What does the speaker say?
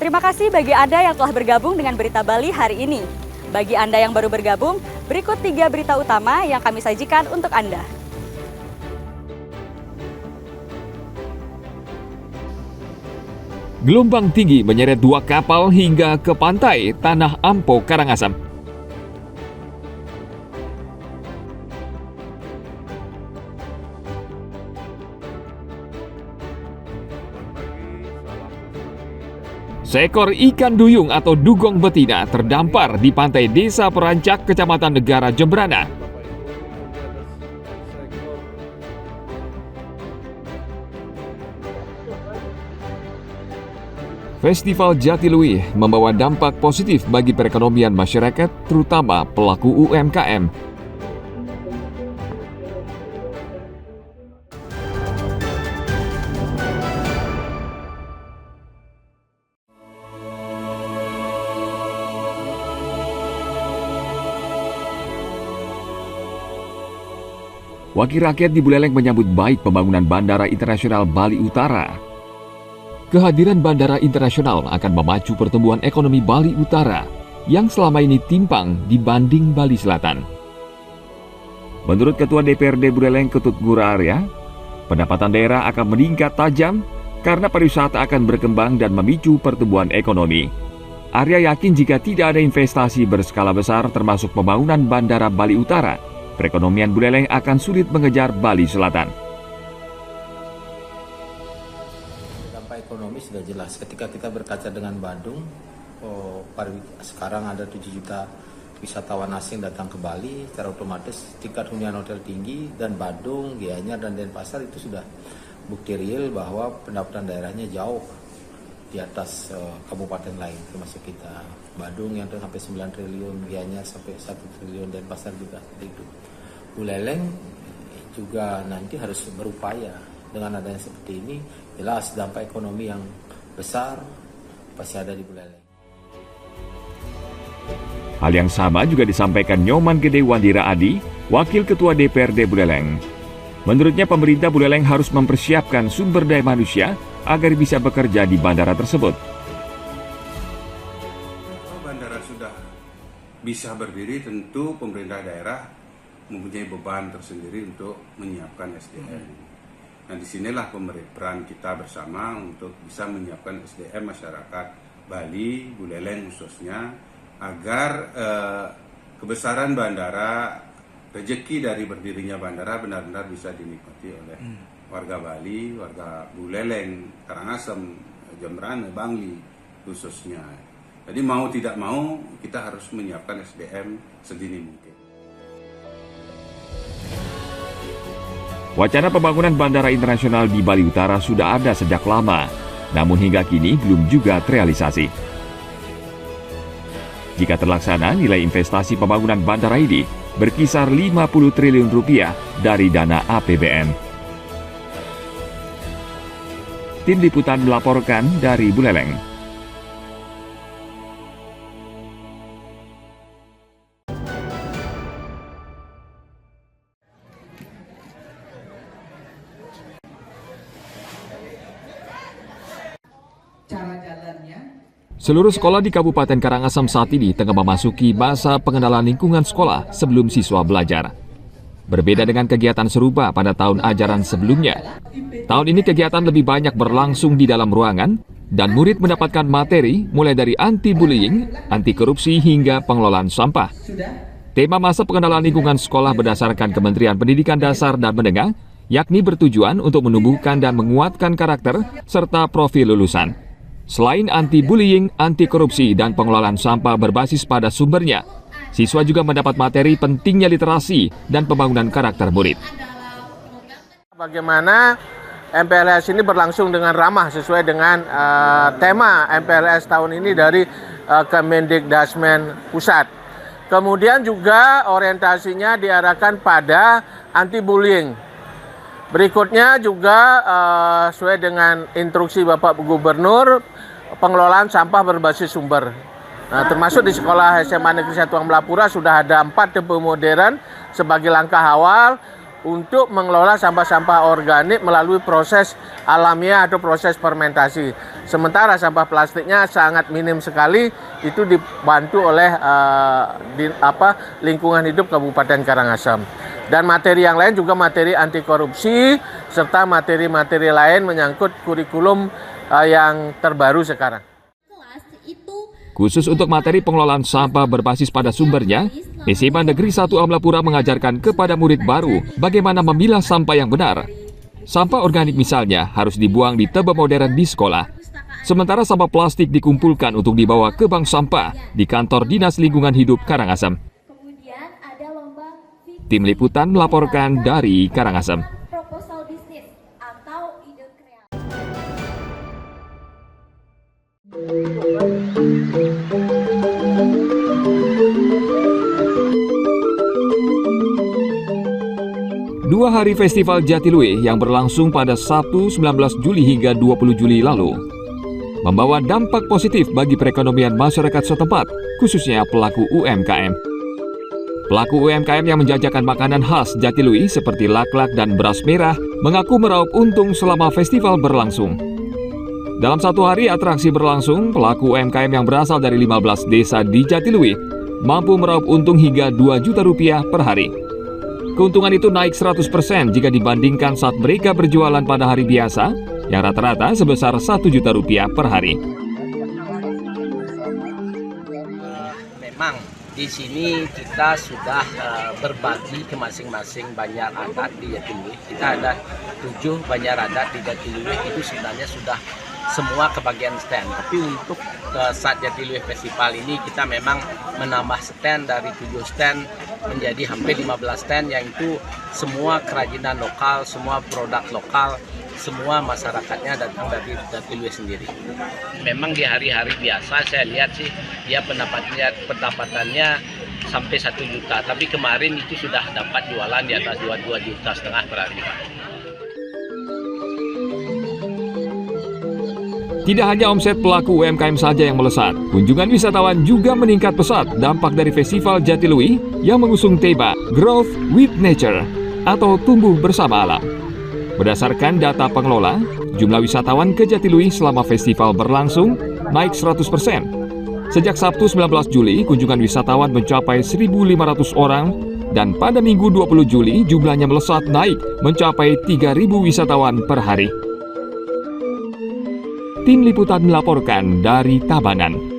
Terima kasih bagi Anda yang telah bergabung dengan Berita Bali hari ini. Bagi Anda yang baru bergabung, berikut 3 berita utama yang kami sajikan untuk Anda. Gelombang tinggi menyeret 2 kapal hingga ke pantai Tanah Ampo, Karangasem. Seekor ikan duyung atau dugong betina terdampar di pantai Desa Perancak, Kecamatan Negara, Jembrana. Festival Jatiluwih membawa dampak positif bagi perekonomian masyarakat, terutama pelaku UMKM. Wakil rakyat di Buleleng menyambut baik pembangunan Bandara Internasional Bali Utara. Kehadiran Bandara Internasional akan memacu pertumbuhan ekonomi Bali Utara yang selama ini timpang dibanding Bali Selatan. Menurut Ketua DPRD Buleleng Ketut Ngurah Arya, pendapatan daerah akan meningkat tajam karena pariwisata akan berkembang dan memicu pertumbuhan ekonomi. Arya yakin jika tidak ada investasi berskala besar termasuk pembangunan Bandara Bali Utara, perekonomian Buleleng akan sulit mengejar Bali Selatan. Ekonomi sudah jelas. Ketika kita berkaca dengan Bandung, sekarang ada 7 juta wisatawan asing datang ke Bali, secara otomatis tingkat hunian hotel tinggi, dan Badung, Gianyar, dan Denpasar itu sudah bukti real bahwa pendapatan daerahnya jauh di atas kabupaten lain, termasuk kita. Badung yang sampai 9 triliun, Gianyar sampai 1 triliun, Denpasar juga itu. Buleleng juga nanti harus berupaya. Dengan adanya seperti ini, jelas dampak ekonomi yang besar pasti ada di Buleleng. Hal yang sama juga disampaikan Nyoman Gede Wandira Adi, Wakil Ketua DPRD Buleleng. Menurutnya pemerintah Buleleng harus mempersiapkan sumber daya manusia agar bisa bekerja di bandara tersebut. Kalau bandara sudah bisa berdiri, tentu pemerintah daerah mempunyai beban tersendiri untuk menyiapkan SDM. Nah, disinilah peran kita bersama untuk bisa menyiapkan SDM masyarakat Bali, Buleleng khususnya, agar kebesaran bandara, rezeki dari berdirinya bandara benar-benar bisa dinikmati oleh warga Bali, warga Buleleng, Karangasem, Jembrana, Bangli khususnya. Jadi mau tidak mau kita harus menyiapkan SDM sedini mungkin. Wacana pembangunan Bandara Internasional di Bali Utara sudah ada sejak lama, namun hingga kini belum juga terrealisasi. Jika terlaksana, nilai investasi pembangunan bandara ini berkisar 50 triliun rupiah dari dana APBN. Tim Liputan melaporkan dari Buleleng. Seluruh sekolah di Kabupaten Karangasem saat ini tengah memasuki masa pengenalan lingkungan sekolah sebelum siswa belajar. Berbeda dengan kegiatan serupa pada tahun ajaran sebelumnya, tahun ini kegiatan lebih banyak berlangsung di dalam ruangan dan murid mendapatkan materi mulai dari anti-bullying, anti-korupsi hingga pengelolaan sampah. Tema masa pengenalan lingkungan sekolah berdasarkan Kementerian Pendidikan Dasar dan Menengah, yakni bertujuan untuk menumbuhkan dan menguatkan karakter serta profil lulusan. Selain anti-bullying, anti-korupsi, dan pengelolaan sampah berbasis pada sumbernya, siswa juga mendapat materi pentingnya literasi dan pembangunan karakter murid. Bagaimana MPLS ini berlangsung dengan ramah sesuai dengan tema MPLS tahun ini dari Kemendikdasmen Pusat. Kemudian juga orientasinya diarahkan pada anti-bullying. Berikutnya juga sesuai dengan instruksi Bapak Gubernur, pengelolaan sampah berbasis sumber. Nah, termasuk di sekolah SMA Negeri 1 Amblapura sudah ada 4 depo modern sebagai langkah awal untuk mengelola sampah-sampah organik melalui proses alamiah atau proses fermentasi. Sementara sampah plastiknya sangat minim sekali, itu dibantu oleh lingkungan hidup Kabupaten Karangasem. Dan materi yang lain juga materi anti korupsi serta materi-materi lain menyangkut kurikulum yang terbaru sekarang. Khusus untuk materi pengelolaan sampah berbasis pada sumbernya, SMA Negeri 1 Amlapura mengajarkan kepada murid baru bagaimana memilah sampah yang benar. Sampah organik misalnya harus dibuang di tebe modern di sekolah. Sementara sampah plastik dikumpulkan untuk dibawa ke bank sampah di kantor Dinas Lingkungan Hidup Karangasem. Tim Liputan melaporkan dari Karangasem. Proposal bisnis atau ide kreatif. Dua hari Festival Jatiluwih yang berlangsung pada Sabtu 19 Juli hingga 20 Juli lalu membawa dampak positif bagi perekonomian masyarakat setempat, khususnya pelaku UMKM. Pelaku UMKM yang menjajakan makanan khas Jatiluwih seperti laklak dan beras merah mengaku meraup untung selama festival berlangsung. Dalam satu hari atraksi berlangsung, pelaku UMKM yang berasal dari 15 desa di Jatiluwih mampu meraup untung hingga 2 juta rupiah per hari. Keuntungan itu naik 100% jika dibandingkan saat mereka berjualan pada hari biasa, yang rata-rata sebesar 1 juta rupiah per hari. Memang di sini kita sudah berbagi ke masing-masing banjar adat di Jatiluwih. Kita ada 7 banjar adat di Jatiluwih, itu sebenarnya sudah semua kebagian stand. Tapi untuk saat Jatiluwih Festival ini kita memang menambah stand dari 7 stand menjadi hampir 15 stand, yang itu semua kerajinan lokal, semua produk lokal, semua masyarakatnya datang dari Jatiluwih sendiri. Memang di hari-hari biasa saya lihat sih dia pendapatannya sampai 1 juta, tapi kemarin itu sudah dapat jualan di atas 2,5 juta per hari. Tidak hanya omset pelaku UMKM saja yang melesat, kunjungan wisatawan juga meningkat pesat dampak dari Festival Jatiluwih yang mengusung tema Growth with Nature atau tumbuh bersama alam. Berdasarkan data pengelola, jumlah wisatawan ke Jatiluwih selama festival berlangsung naik 100%. Sejak Sabtu 19 Juli, kunjungan wisatawan mencapai 1.500 orang dan pada Minggu 20 Juli jumlahnya melesat naik mencapai 3.000 wisatawan per hari. Tim Liputan melaporkan dari Tabanan.